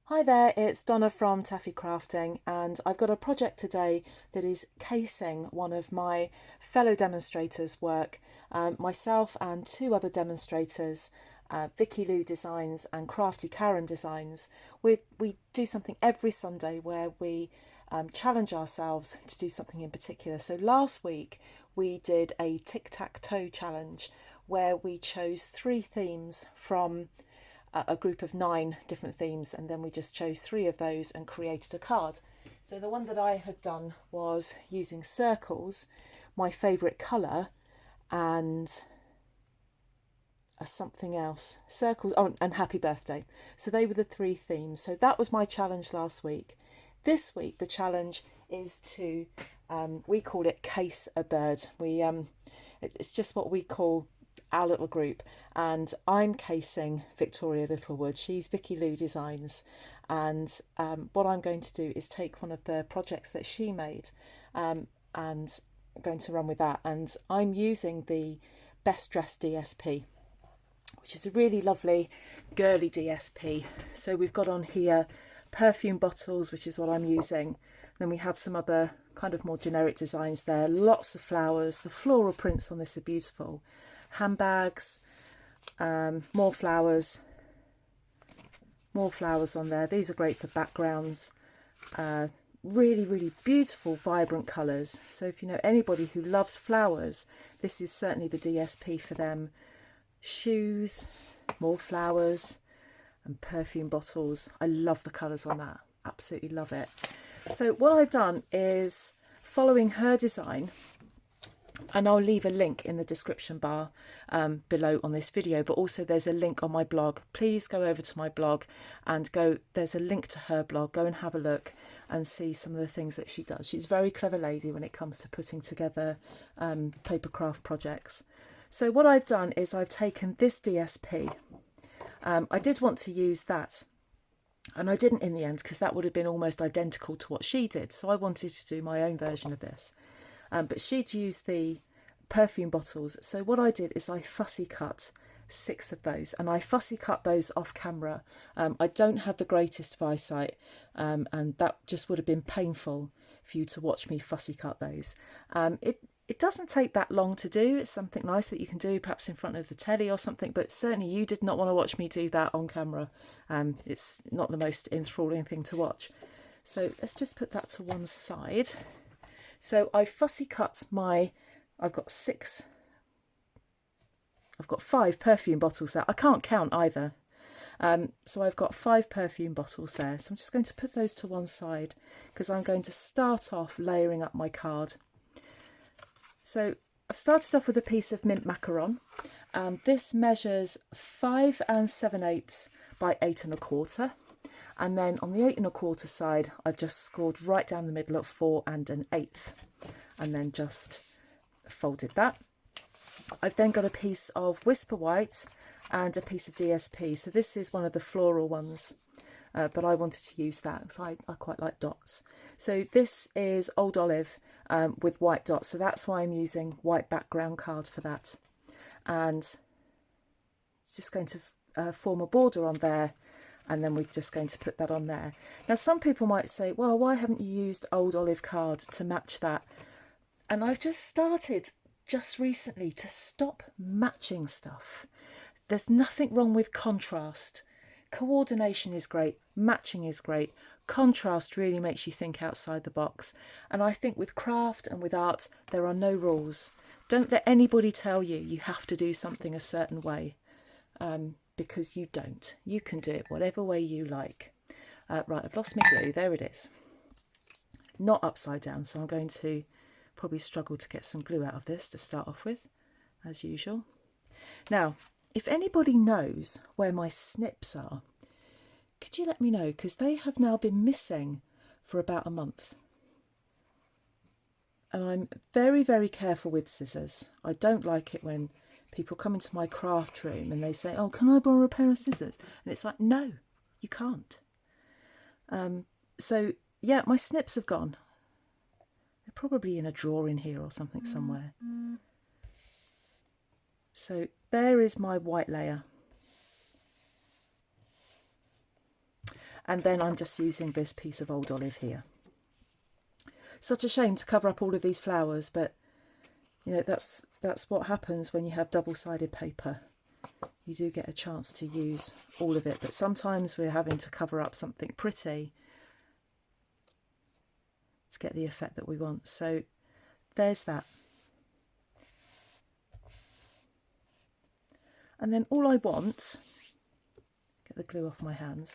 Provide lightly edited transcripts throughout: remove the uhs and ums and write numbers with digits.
Hi there, it's Donna from Taffy Crafting, and I've got a project today that is casing one of my fellow demonstrators' work. Myself and two other demonstrators, Vicky Lou Designs and Crafty Karen Designs. We do something every Sunday where we challenge ourselves to do something in particular. So last week we did a tic-tac-toe challenge where we chose three themes from a group of 9 different themes, and then we just chose 3 of those and created a card. So the one that I had done was using circles, my favourite colour, and something else. Circles, oh, and happy birthday. So they were the 3 themes. So that was my challenge last week. This week the challenge is to, we call it case a bird. It's just what we call our little group, and I'm casing Victoria Littlewood. She's Vicky Lou Designs, and what I'm going to do is take one of the projects that she made, and I'm going to run with that. And I'm using the Dressed DSP, which is a really lovely girly DSP. So we've got on here perfume bottles, which is what I'm using. Then we have some other kind of more generic designs there, lots of flowers. The floral prints on this are beautiful. Handbags, more flowers on there. These are great for backgrounds. Really beautiful vibrant colours. So if you know anybody who loves flowers, this is certainly the DSP for them. Shoes, more flowers, and perfume bottles. I love the colours on that, absolutely love it. So what I've done is, following her design, and I'll leave a link in the description bar below on this video, but also there's a link on my blog. Please go over to my blog and there's a link to her blog. Go and have a look and see some of the things that she does. She's a very clever lady when it comes to putting together paper craft projects. So what I've done is I've taken this DSP. I did want to use that, and I didn't in the end because that would have been almost identical to what she did. So I wanted to do my own version of this. But she'd used the perfume bottles. So what I did is I fussy cut 6 of those, and I fussy cut those off camera. I don't have the greatest of eyesight, and that just would have been painful for you to watch me fussy cut those. It doesn't take that long to do. It's something nice that you can do perhaps in front of the telly or something, but certainly you did not want to watch me do that on camera. It's not the most enthralling thing to watch. So let's just put that to one side. So I fussy cut I've got 5 perfume bottles there. I can't count either. So I've got 5 perfume bottles there. So I'm just going to put those to one side because I'm going to start off layering up my card. So I've started off with a piece of mint macaron. This measures 5 7/8 by 8 1/4. And then on the 8 1/4 side, I've just scored right down the middle at 4 1/8, and then just folded that. I've then got a piece of Whisper White and a piece of DSP. So this is one of the floral ones, but I wanted to use that because I quite like dots. So this is Old Olive with white dots. So that's why I'm using white background card for that. And it's just going to form a border on there. And then we're just going to put that on there. Now, some people might say, well, why haven't you used Old Olive card to match that? And I've just started just recently to stop matching stuff. There's nothing wrong with contrast. Coordination is great. Matching is great. Contrast really makes you think outside the box. And I think with craft and with art, there are no rules. Don't let anybody tell you you have to do something a certain way. Because you don't. You can do it whatever way you like. Right, I've lost my glue. There it is. Not upside down, so I'm going to probably struggle to get some glue out of this to start off with, as usual. Now, if anybody knows where my snips are, could you let me know? Because they have now been missing for about a month. And I'm very careful with scissors. I don't like it when people come into my craft room and they say, oh, can I borrow a pair of scissors? And it's like, no, you can't. So yeah, my snips have gone. They're probably in a drawer in here or something somewhere. So there is my white layer. And then I'm just using this piece of old olive here. Such a shame to cover up all of these flowers, but you know, that's what happens when you have double-sided paper. You do get a chance to use all of it, but sometimes we're having to cover up something pretty to get the effect that we want. So there's that. And then all I want, get the glue off my hands,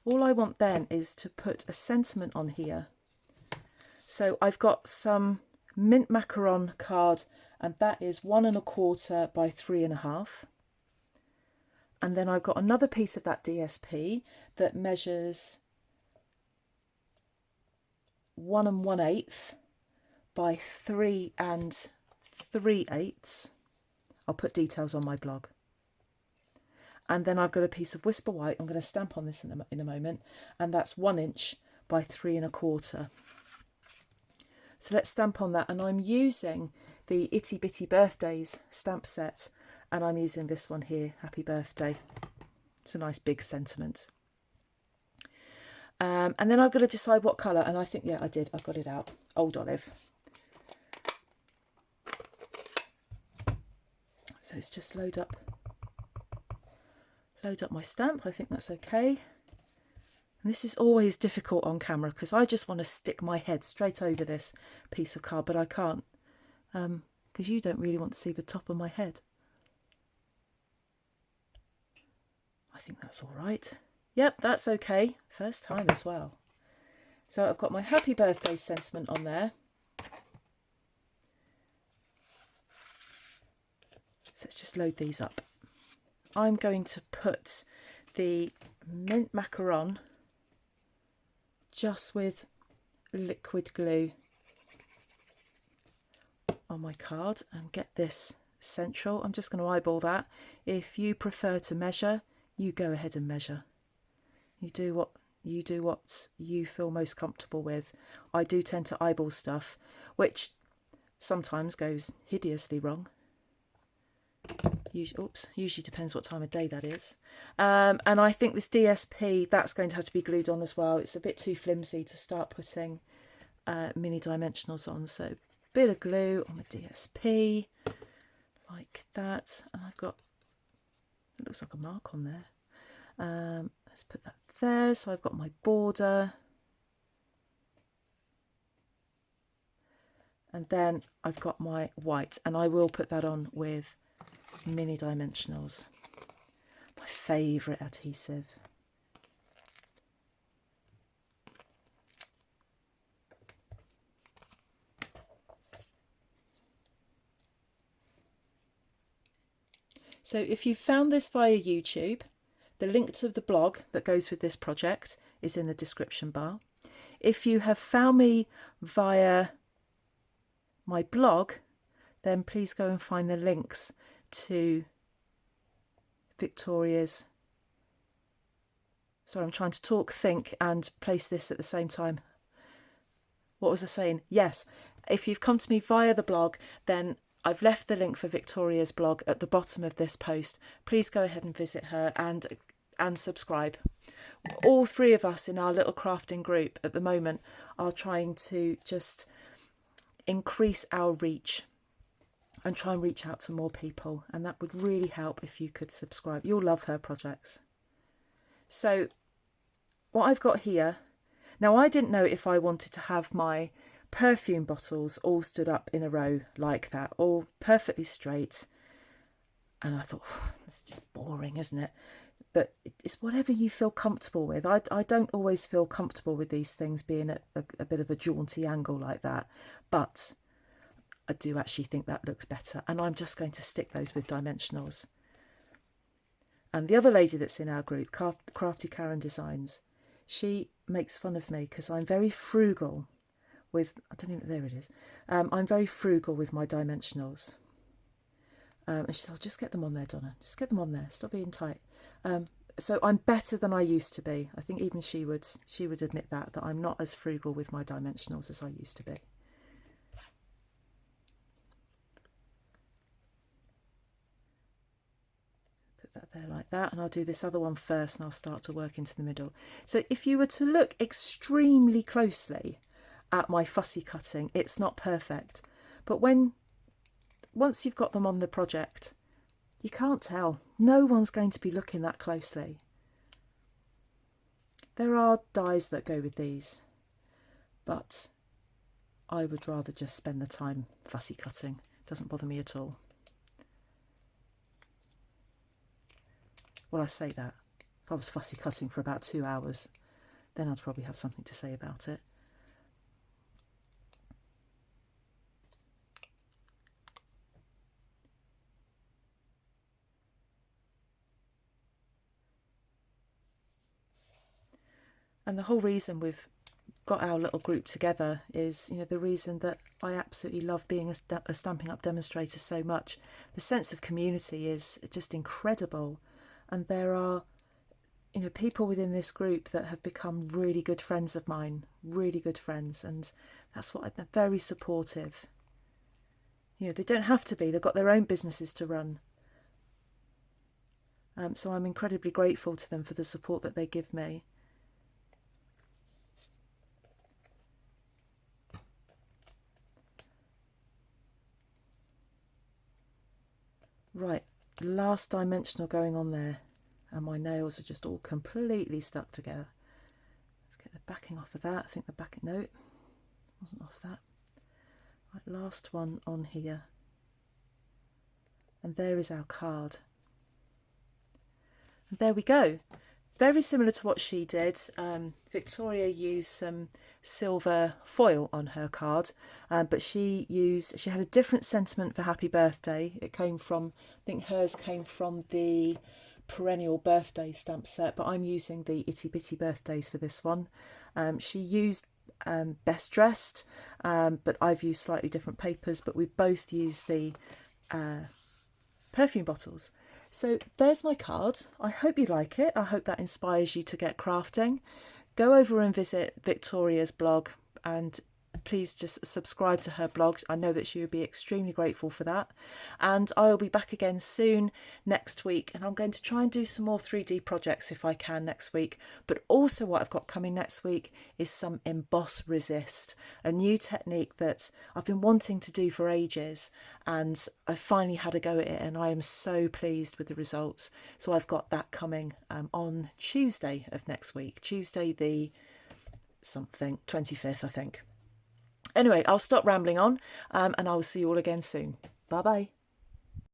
all I want then is to put a sentiment on here. So I've got some mint macaron card, and that is 1 1/4 by 3 1/2. And then I've got another piece of that DSP that measures 1 1/8 by 3 3/8. I'll put details on my blog. And then I've got a piece of Whisper White. I'm going to stamp on this in a moment, and that's 1 inch by 3 1/4. So let's stamp on that, and I'm using the Itty Bitty Birthdays stamp set, and I'm using this one here, Happy Birthday. It's a nice big sentiment. And then I've got to decide what colour, and I think, yeah, I've got it out, Old Olive. So it's just load up my stamp. I think that's okay. And this is always difficult on camera because I just want to stick my head straight over this piece of card, but I can't because you don't really want to see the top of my head. I think that's all right. Yep, that's okay. First time as well. So I've got my Happy Birthday sentiment on there. So let's just load these up. I'm going to put the mint macaron just with liquid glue on my card and get this central. I'm just going to eyeball that. If you prefer to measure, you go ahead and measure. You do what you feel most comfortable with. I do tend to eyeball stuff, which sometimes goes hideously wrong. Usually depends what time of day that is. And I think this DSP, that's going to have to be glued on as well. It's a bit too flimsy to start putting mini dimensionals on. So a bit of glue on the DSP, like that. And I've got, it looks like a mark on there. Let's put that there. So I've got my border. And then I've got my white, and I will put that on with mini dimensionals, my favourite adhesive. So if you found this via YouTube, the link to the blog that goes with this project is in the description bar. If you have found me via my blog, then please go and find the links to Victoria's. Sorry, I'm trying to talk, think and place this at the same time. What was I saying? Yes, if you've come to me via the blog, then I've left the link for Victoria's blog at the bottom of this post. Please go ahead and visit her and subscribe. All three of us in our little crafting group at the moment are trying to just increase our reach and try and reach out to more people, and that would really help if you could subscribe. You'll love her projects. So what I've got here, now I didn't know if I wanted to have my perfume bottles all stood up in a row like that, all perfectly straight, and I thought, it's just boring, isn't it? But it's whatever you feel comfortable with. I don't always feel comfortable with these things being at a bit of a jaunty angle like that, but I do actually think that looks better, and I'm just going to stick those with dimensionals. And the other lady that's in our group, Crafty Karen Designs, she makes fun of me because I'm very frugal with, I don't even, there it is. I'm very frugal with my dimensionals. And she said, oh, just get them on there, Donna. Just get them on there. Stop being tight. So I'm better than I used to be. I think even she would admit that I'm not as frugal with my dimensionals as I used to be. Put put that there like that, and I'll do this other one first and I'll start to work into the middle. So if you were to look extremely closely at my fussy cutting, it's not perfect, but once you've got them on the project, you can't tell. No one's going to be looking that closely. There are dies that go with these, but I would rather just spend the time fussy cutting. It doesn't bother me at all. Well, I say that. If I was fussy cutting for about 2 hours, then I'd probably have something to say about it. And the whole reason we've got our little group together is, you know, the reason that I absolutely love being a Stampin' Up! Demonstrator so much. The sense of community is just incredible. And there are, you know, people within this group that have become really good friends of mine, really good friends. And that's what they're very supportive. You know, they don't have to be, they've got their own businesses to run. So I'm incredibly grateful to them for the support that they give me. Right, last dimensional going on there, and my nails are just all completely stuck together. Let's get the backing off of that. I think the backing, no, wasn't off that. Right, last one on here. And there is our card. And there we go. Very similar to what she did. Victoria used some silver foil on her card, but she had a different sentiment for Happy Birthday. It came from, I think hers came from the Perennial Birthday stamp set, but I'm using the Itty Bitty Birthdays for this one. She used Best Dressed, but I've used slightly different papers, but we've both used the perfume bottles. So there's my card. I hope you like it. I hope that inspires you to get crafting. Go over and visit Victoria's blog, and please just subscribe to her blog. I know that she would be extremely grateful for that. And I will be back again soon next week, and I'm going to try and do some more 3D projects if I can next week. But also what I've got coming next week is some emboss resist, a new technique that I've been wanting to do for ages, and I finally had a go at it, and I am so pleased with the results. So I've got that coming on Tuesday of next week, Tuesday the 25th, I think. Anyway, I'll stop rambling on, and I will see you all again soon. Bye bye.